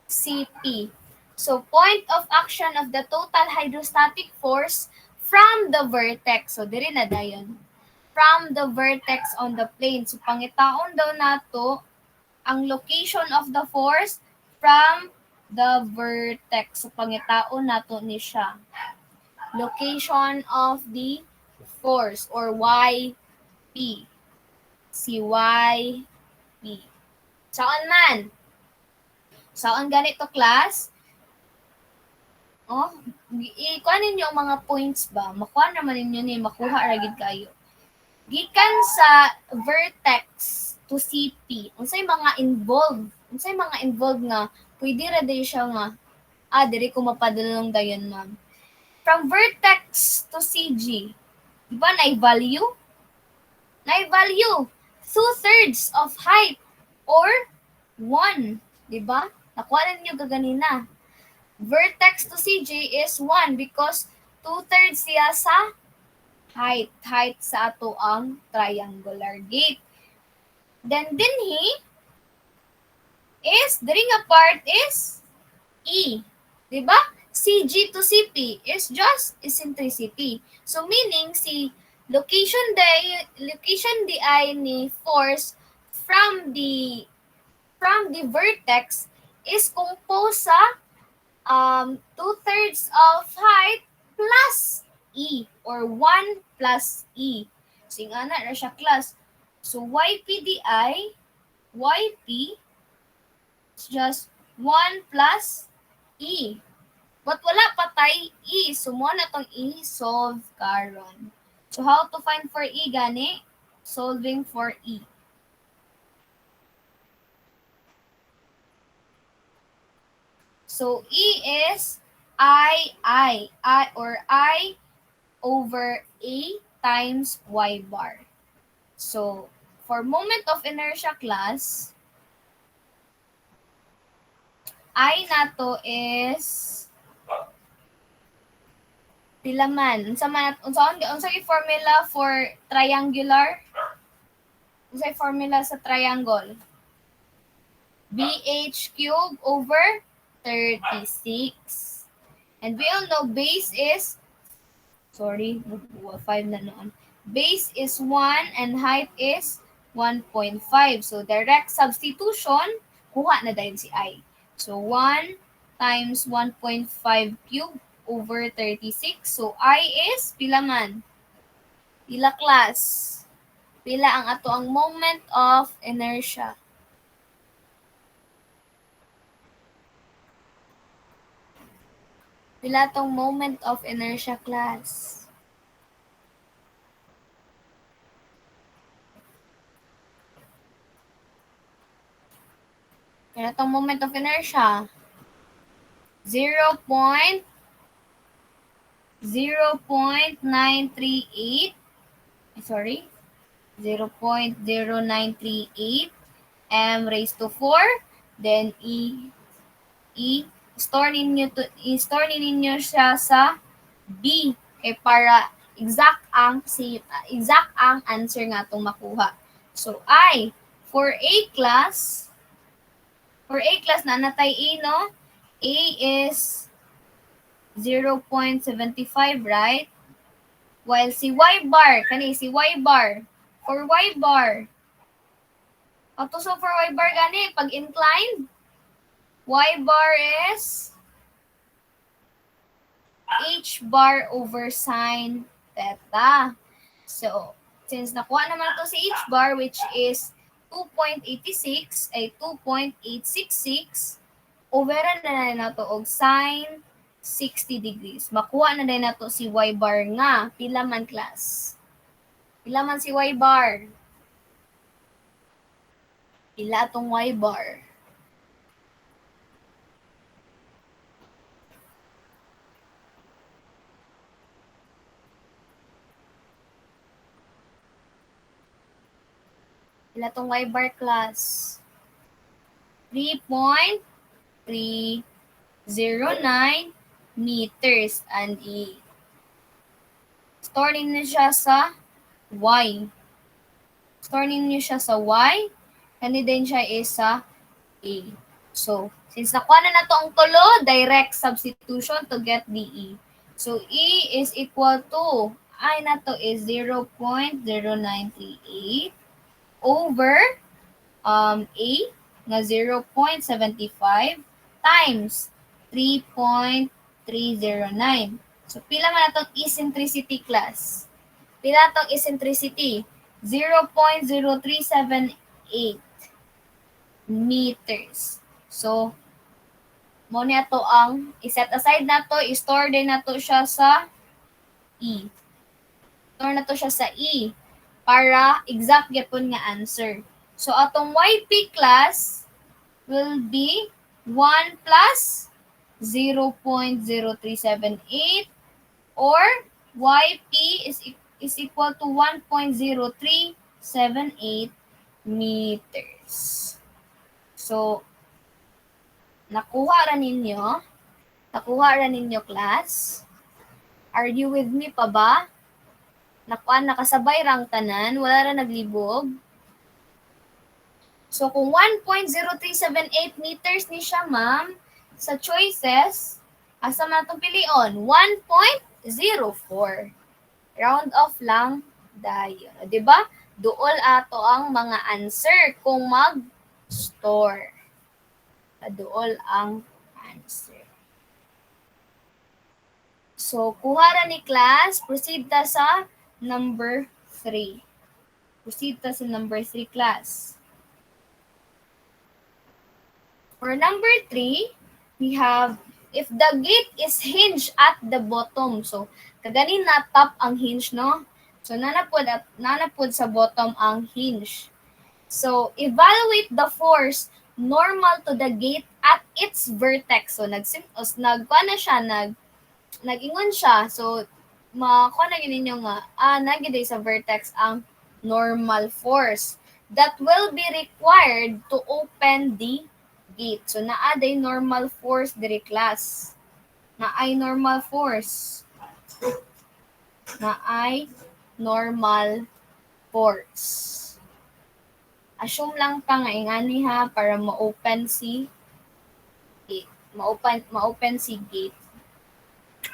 CP. So, point of action of the total hydrostatic force from the vertex. So, diri na dayon. From the vertex on the plane. So, pangitaon daw nato ang location of the force from the vertex. So, pangitaon nato ni siya. Location of the force or YP. Si YP. Saan man? Saan ganito, class? Oh, ikuha ninyo ang mga points ba? Makuha naman ninyo ni, makuha ragid kayo. Gikan sa vertex to CP, unsay mga involved nga, pwede ra day siya nga, diri ko mapadulong dayon ma'am. From vertex to CG, di ba na-value? Na-value, 2/3 of height or 1, di ba? Nakuha ninyo gaganina. Vertex to CG is 1 because 2/3 siya sa height. Height sa ato ang triangular gate. Then dinhi is, diri nga part is E. Diba? CG to CP is just eccentricity. So meaning si location di ay ni force from the vertex is composed sa 2/3 of height plus E or 1 plus E. Singa na siya class. So YP is just 1 plus E. But wala pa tay E. So mo na tong i-solve karon. So how to find for E gani? Solving for E. So E is I over A times Y bar. So for moment of inertia class, I nato is pila man? Unsa yung formula for triangular? Unsa yung formula sa triangle? BH cube over 36. And we all know base is 5 na noon. Base is 1 and height is 1.5. So direct substitution, kuha na dahil si I. So 1 times 1.5 cube over 36. So I is pila man? Pila class? Pila ang ato ang moment of inertia? Pila tong moment of inertia class? Pila tong moment of inertia? 0.0938 m raised to 4, then store ninyo siya sa B kay para exact ang answer nga itong makuha. So for A class na natay A, no? A is 0.75, right? While si Y bar, for Y bar, so for Y bar gani, pag inclined, Y bar is H bar over sine theta. So, since nakuha naman ito si H bar, which is 2.86, ay 2.866, overan na nato og sine 60 degrees. Makuha na din nato si Y bar nga. Pila man class? Pila man si Y bar? Pila atong Y bar? Pila tong Y bar class? 3.309 meters and store ninyo siya sa Y. Kani din siya is sa A. So, since nakuha na to ang tulo, direct substitution to get DE. So, E is equal to, I na to is 0.0938 over A nga 0.75 times 3.309. So, pila man atong eccentricity class? Pila atong eccentricity? 0.0378 meters. So, mo na to ang i-set aside na to, i-store din na to siya sa E. Store na to siya sa E para exact gyapon nga answer. So, atong YP class will be 1 plus 0.0378 or YP is equal to 1.0378 meters. So, nakuha ra ninyo class? Are you with me pa ba? Nakasabay rang tanan, wala ra naglibog. So, kung 1.0378 meters ni siya, ma'am, sa choices, asa man itong pilion? 1.04. Round off lang dayon. Diba? Duol ato ang mga answer kung mag-store. Duol ang answer. So, kuha ra ni class, proceed ta sa number 3. Proceed ta sa number 3 class. For number 3, we have, if the gate is hinged at the bottom. So, kaganin na top ang hinge, no? So, nanapod sa bottom ang hinge. So, evaluate the force normal to the gate at its vertex. So, nag-ingon siya. So, makuha na yun ninyo nga, nagiday sa vertex ang normal force that will be required to open the gate. So, naaday normal force diri class. Naay normal force. Assume lang pa nga ingani ha para ma-open si gate. Ma-open si gate.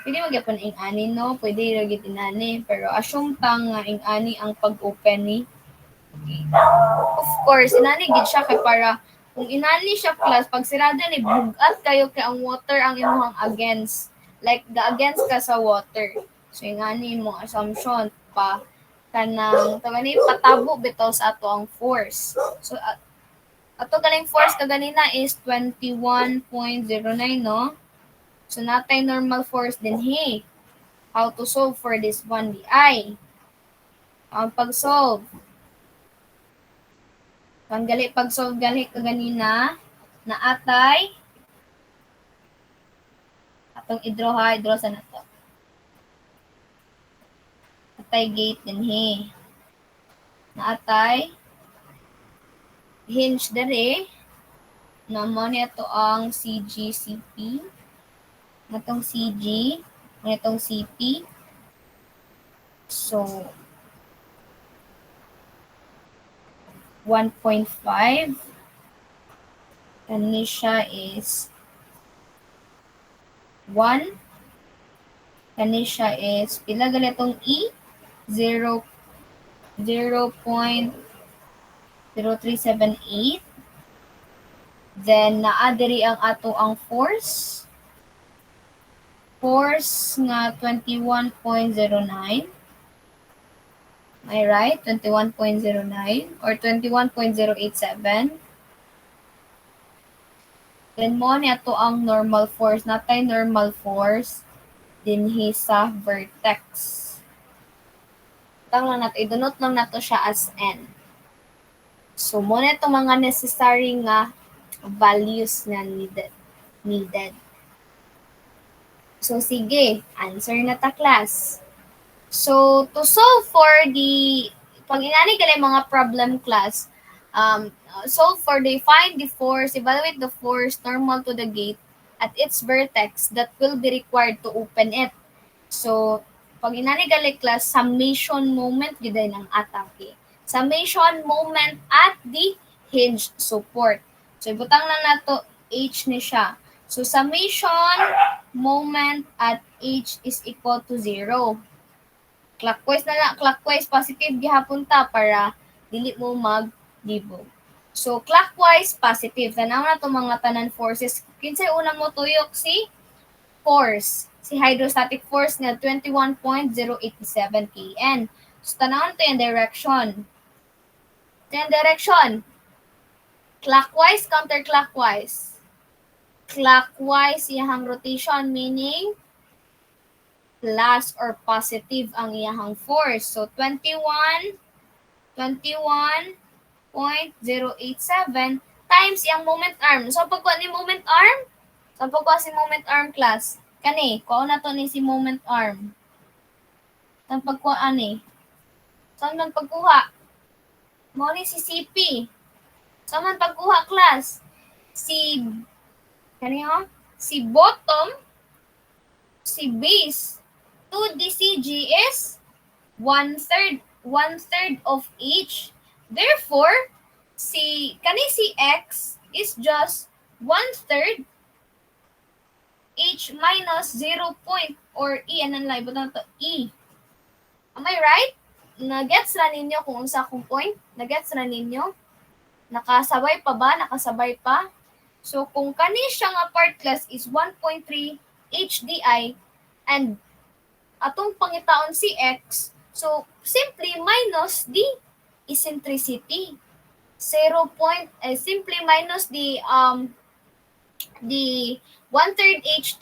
Pwede magyapon ingani, no? Pwede ragit inani. Pero assume pa nga ingani ang pag-open ni gate. Of course, inani gid siya kay para kung inani siya class, pag sirada ni bugat kayo kay ang water ang imong against. Like, against ka sa water. So, ingani mong assumption pa kanang patabo bitaw sa ato ang force. So, ato galing force kaganina is 21.09, no? So, natay normal force din, hey. How to solve for this one, di ay. Ang pag-solve. Pag-solve gali kaganina, na atay, atong i-draw sa nato. Atay gate din, hey. Na atay, hinge dere, na mo nito ang CG-CP, natong CG, natong CP. So, 1.5. Kani siya is 1. Kani siya is, pila ganitong E? 0.0378. Then, naadiri ang ato ang force. Force nga 21.09. Am I right? 21.09 or 21.087. Then mo ni ato ang normal force. Natay normal force dinhi sa vertex. Tawag lang nato, idunot lang nato siya as n. So mo na itong mga necessary nga values na needed. So sige, answer na ta class. So to solve for the pag inani gali mga problem class, solve for the find the force, evaluate the force normal to the gate at its vertex that will be required to open it. So pag inani gali class, summation moment gyud ng atake. Summation moment at the hinge support. So ibutang na nato H ni siya. So summation moment at H is equal to 0. Clockwise na lang, clockwise positive gihapon ta para dili mo maglibog. So clockwise positive. Tanaw na to mga tanan forces. Kinsay una mo tuyok si force. Si hydrostatic force nga 21.087 kN. So tanaw to yung direction. Ito yung direction. Clockwise, counterclockwise. Clockwise iyahang rotation meaning plus or positive ang iyahang force. So 21.087 times iyang moment arm. So pagkuha ni moment arm, so pagkuha si moment arm class, kani, kuha na to ni si moment arm. Saan pagkuha ani? Saan man pagkuha? Mo ni si CP. Saan man pagkuha class? Si kaniya? Si bottom, si base. 2DCG is 1/3 of each. Therefore, si X is just 1/3 H minus 0 point or E. Anong lang, ibutan to E. Am I right? Nagets na ninyo kung unsa akong point? Nagets na ninyo? Nakasabay pa ba? Nakasabay pa? So, kung kani siya nga part class is 1.3 HDI and atong pangitaon si X, so simply minus the eccentricity. 0. Simply minus the 1/3 H2,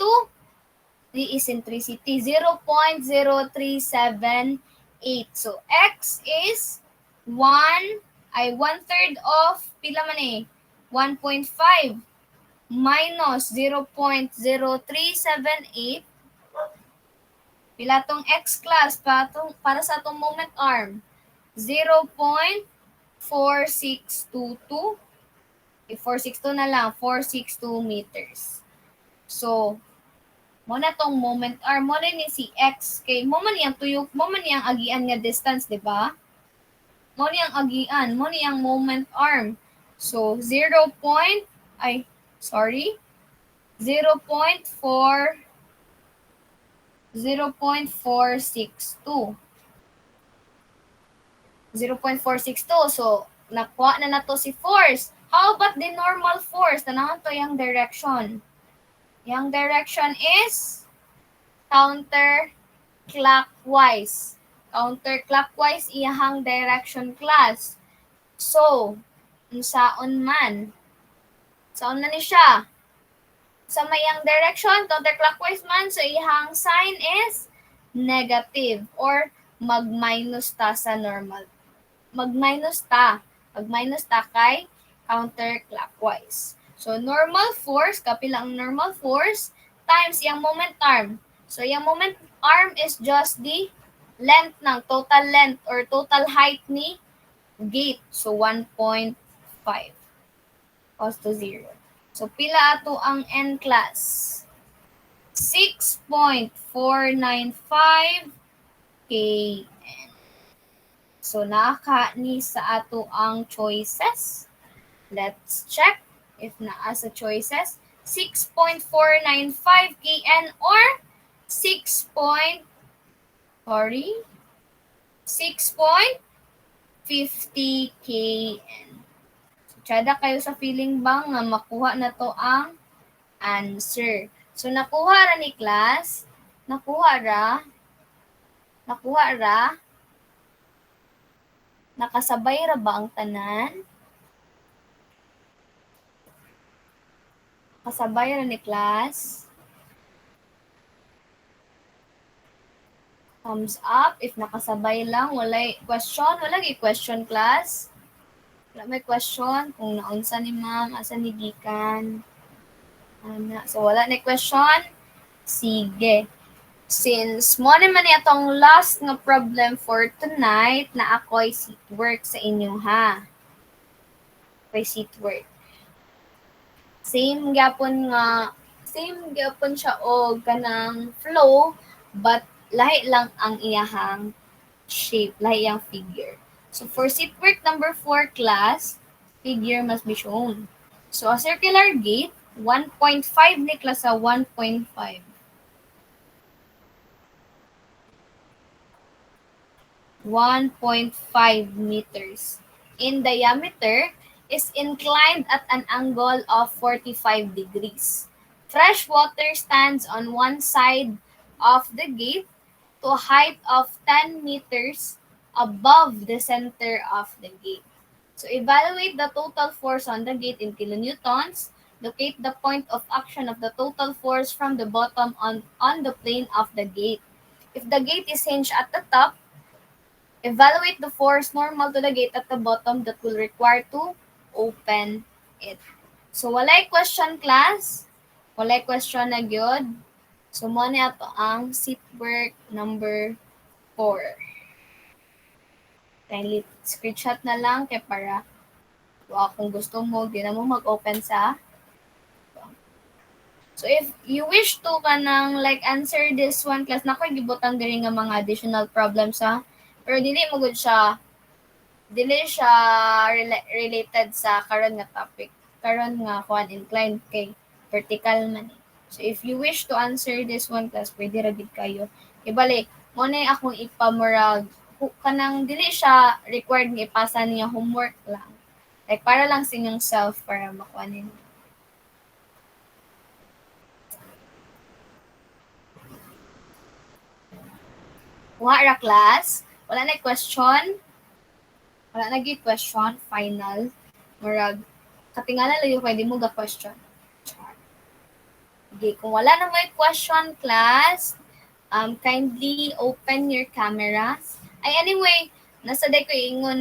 the eccentricity 0.0378. So X is 1/3 of pila man 1.5 minus 0.0378. Pila tong X class para sa atong moment arm? 0.4622. 462 na lang, 462 meters. So, mo na tong moment arm, mo na ni si X, kay mo man yang tuyok, mo man yang agian nga distance, di ba? Mo niyang agian, mo niyang moment arm. So, 0.462. 0.462. So, nakuha na nato si force. How about the normal force? Tanahan to yung direction. Yung direction is counterclockwise. Counterclockwise iyahang direction class. So, saon man. Saon na ni siya? Sa mayang direction, counterclockwise man, so iyahang sign is negative or mag-minus ta sa normal. Mag-minus ta kay counterclockwise. So, normal force, kapila ang normal force, times yung moment arm. So, yung moment arm is just the length ng total length or total height ni gate. So, 1.5 equals to 0. So, pila ato ang N class? 6.495 kN. So, naka ni sa ato ang choices. Let's check if naa sa choices. 6.495 kN or 6.50 kN. So, tsada kayo sa feeling bang nga makuha na to ang answer. So, nakuha ra ni class. Nakuha ra. Nakasabay ra ba ang tanan? Nakasabay ra ni class? Thumbs up if nakasabay lang. Walay question. Walay question class. Wala may question kung naunsa ni ma'am, asa ni gikan. So, wala na question? Sige. Since mo naman itong last nga problem for tonight, na ako'y seat work sa inyo ha. Ako'y seat work. Same gyapon siya o ganang flow, but lahi lang ang iyahang shape, lahi ang figure. So, for seat work number 4 class, figure must be shown. So, a circular gate, 1.5 ni class sa 1.5. 1.5 meters. In diameter is inclined at an angle of 45 degrees. Fresh water stands on one side of the gate to a height of 10 meters above the center of the gate. So evaluate the total force on the gate in kilonewtons. Locate the point of action of the total force from the bottom on the plane of the gate. If the gate is hinged at the top, evaluate the force normal to the gate at the bottom that will require to open it. So, walay question, class. Walay question na gyud. So, mo na ato ang seat work number 4. Kindly screenshot na lang kay para kung gusto mo, di na mo mag-open sa. So, if you wish to kanang like answer this one class, nakoy gibutang diri nga mga additional problems ha. Pero dili mo gud siya related sa karon nga topic. Karon nga kuan inclined kay vertical man. So if you wish to answer this one class, pwede ra gid kayo. Ibalik mo na akong ipamurag kanang dili siya required nga ipasa niya homework lang. Like para lang sa inyong self para makuha ninyo. Wa ra class, wala na question. Wala na gyud question final. Murag katingala lang yung pwede mo ga question. Okay, kung wala na may question, class, kindly open your cameras. Ay, anyway, nasa day ko ingon